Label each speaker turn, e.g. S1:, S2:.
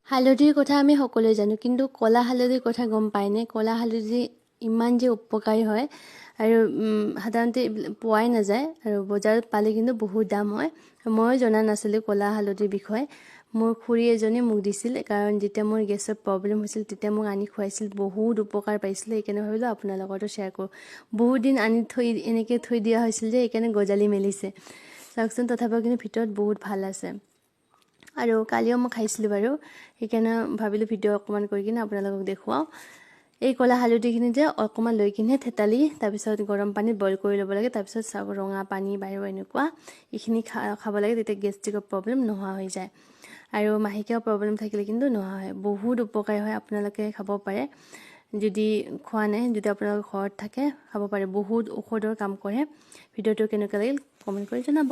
S1: হালধিৰ কথা আমি সকলোৱে জানো, কিন্তু ক'লা হালধিৰ কথা গম পায়নে? ক'লা হালধি ইমান যে উপকাৰী হয় আৰু সাধাৰণতে পোৱাই নাযায়, আৰু বজাৰত পালে কিন্তু বহুত দাম হয়। ময়ো জনা নাছিলোঁ ক'লা হালধিৰ বিষয়ে। মোৰ খুৰী এজনে মোক দিছিল, কাৰণ যেতিয়া মোৰ গেছৰ প্ৰব্লেম হৈছিল তেতিয়া মোক আনি খুৱাইছিল, বহুত উপকাৰ পাইছিলোঁ। সেইকাৰণে ভাবিলোঁ আপোনাৰ লগতো শ্বেয়াৰ কৰোঁ। বহুত দিন আনি এনেকৈ থৈ দিয়া হৈছিল যে সেইকাৰণে গজালি মেলিছে চাওকচোন, তথাপিও কিন্তু ভিতৰত বহুত ভাল আছে। আৰু কালিও মই খাইছিলোঁ বাৰু, সেইকাৰণে ভাবিলোঁ ভিডিঅ' অকণমান কৰি কিনে আপোনালোকক দেখুৱাওঁ। এই ক'লা হালধিখিনি যে অকণমান লৈ কিনে থেতালি তাৰপিছত গৰম পানীত বইল কৰি ল'ব লাগে, তাৰপিছত ৰঙা পানী বাহিৰ এনেকুৱা এইখিনি খাব লাগে, তেতিয়া গেষ্ট্ৰিকৰ প্ৰব্লেম নোহোৱা হৈ যায়। আৰু মাহেকীয়া প্ৰব্লেম থাকিলে কিন্তু নোহোৱা হয়, বহুত উপকাৰী হয়। আপোনালোকে খাব পাৰে, যদি খোৱা নাই, যদি আপোনালোকৰ ঘৰত থাকে খাব পাৰে, বহুত ঔষধৰ কাম কৰে। ভিডিঅ'টো কেনেকুৱা লাগিল কমেণ্ট কৰি জনাব।